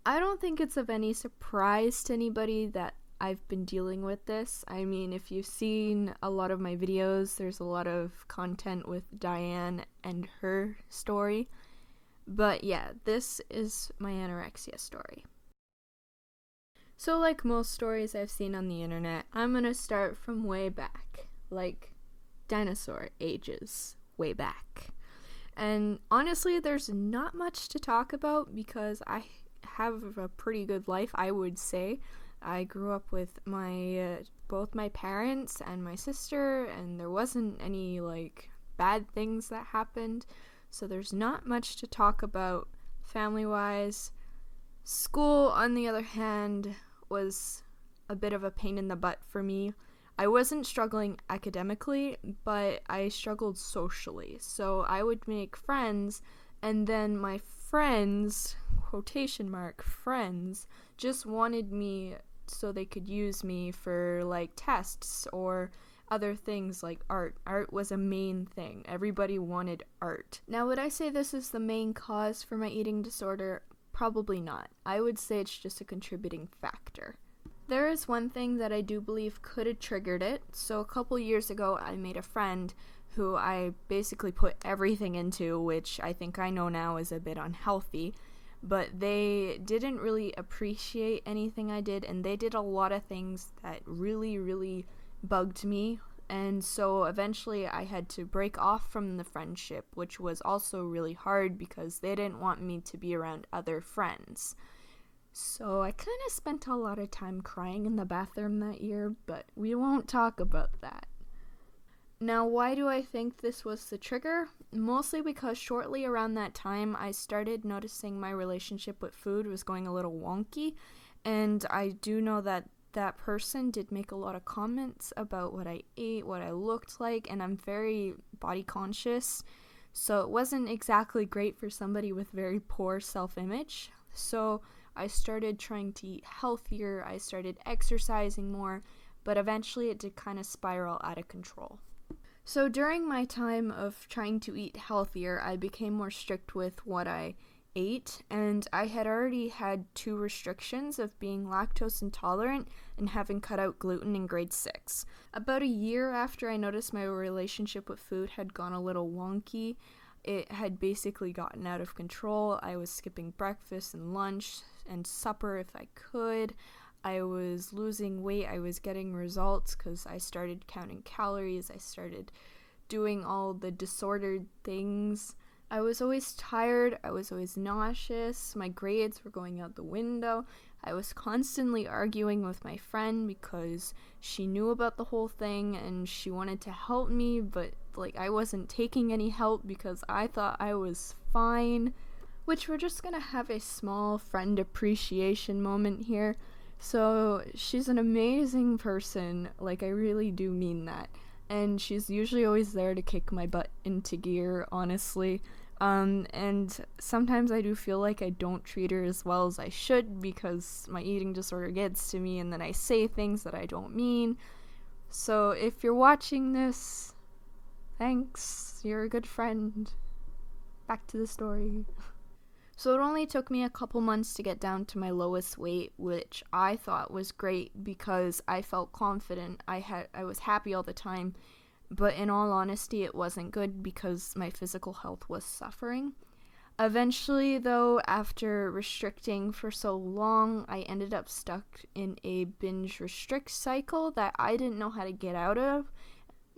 I don't think it's of any surprise to anybody that I've been dealing with this. I mean, if you've seen a lot of my videos, there's a lot of content with Diane and her story. But yeah, this is my anorexia story. So like most stories I've seen on the internet, I'm gonna start from way back, like dinosaur ages, way back. And honestly, there's not much to talk about because I have a pretty good life, I would say. I grew up with both my parents and my sister, and there wasn't any like bad things that happened. So there's not much to talk about family-wise. School, on the other hand, was a bit of a pain in the butt for me. I wasn't struggling academically, but I struggled socially. So I would make friends, and then my friends, quotation mark, friends, just wanted me so they could use me for like tests or other things like art. Art was a main thing. Everybody wanted art. Now, would I say this is the main cause for my eating disorder? Probably not. I would say it's just a contributing factor. There is one thing that I do believe could have triggered it. So a couple years ago, I made a friend who I basically put everything into, which I think I know now is a bit unhealthy, but they didn't really appreciate anything I did, and they did a lot of things that really, really bugged me. And so eventually I had to break off from the friendship, which was also really hard because they didn't want me to be around other friends. So I kind of spent a lot of time crying in the bathroom that year, but we won't talk about that. Now, why do I think this was the trigger? Mostly because shortly around that time, I started noticing my relationship with food was going a little wonky, and I do know that that person did make a lot of comments about what I ate, what I looked like, and I'm very body conscious, so it wasn't exactly great for somebody with very poor self-image. So I started trying to eat healthier, I started exercising more, but eventually it did kind of spiral out of control. So during my time of trying to eat healthier, I became more strict with what I ate, and I had already had 2 restrictions of being lactose intolerant and having cut out gluten in grade 6. About a year after I noticed my relationship with food had gone a little wonky, it had basically gotten out of control. I was skipping breakfast and lunch and supper if I could. I was losing weight. I was getting results because I started counting calories. I started doing all the disordered things. I was always tired. I was always nauseous. My grades were going out the window. I was constantly arguing with my friend because she knew about the whole thing and she wanted to help me, but like I wasn't taking any help because I thought I was fine. Which we're just gonna have a small friend appreciation moment here. So she's an amazing person, like I really do mean that, and she's usually always there to kick my butt into gear, honestly. And sometimes I do feel like I don't treat her as well as I should because my eating disorder gets to me and then I say things that I don't mean. So if you're watching this, thanks, you're a good friend. Back to the story. So it only took me a couple months to get down to my lowest weight, which I thought was great because I felt confident. I was happy all the time, but in all honesty, it wasn't good because my physical health was suffering. Eventually, though, after restricting for so long, I ended up stuck in a binge restrict cycle that I didn't know how to get out of.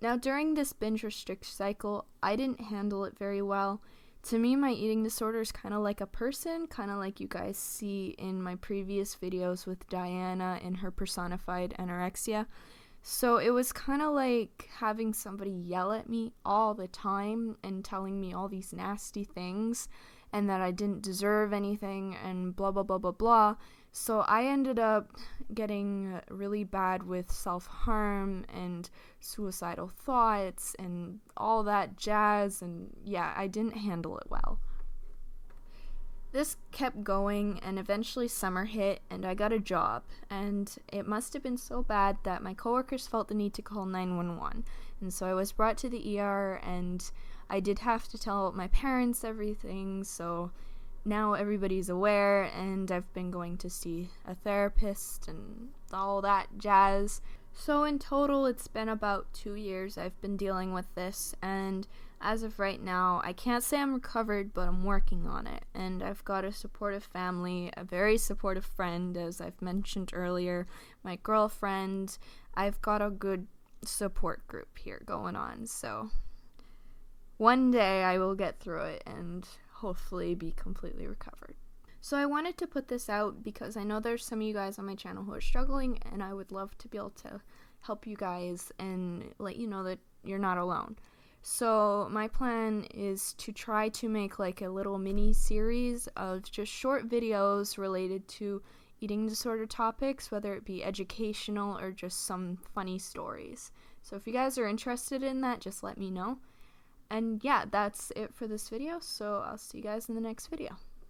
Now, during this binge restrict cycle, I didn't handle it very well. To me, my eating disorder is kind of like a person, kind of like you guys see in my previous videos with Diana and her personified anorexia. So it was kind of like having somebody yell at me all the time and telling me all these nasty things and that I didn't deserve anything and blah, blah, blah, blah, blah. So I ended up getting really bad with self-harm and suicidal thoughts and all that jazz, and yeah, I didn't handle it well. This kept going, and eventually summer hit and I got a job, and it must have been so bad that my coworkers felt the need to call 911, and so I was brought to the ER, and I did have to tell my parents everything. So now everybody's aware, and I've been going to see a therapist and all that jazz. So in total, it's been about 2 years I've been dealing with this, and as of right now, I can't say I'm recovered, but I'm working on it. And I've got a supportive family, a very supportive friend, as I've mentioned earlier, my girlfriend. I've got a good support group here going on, so one day I will get through it and hopefully be completely recovered. So I wanted to put this out because I know there's some of you guys on my channel who are struggling, and I would love to be able to help you guys and let you know that you're not alone. So my plan is to try to make like a little mini series of just short videos related to eating disorder topics, whether it be educational or just some funny stories. So if you guys are interested in that, just let me know. And yeah, that's it for this video, so I'll see you guys in the next video.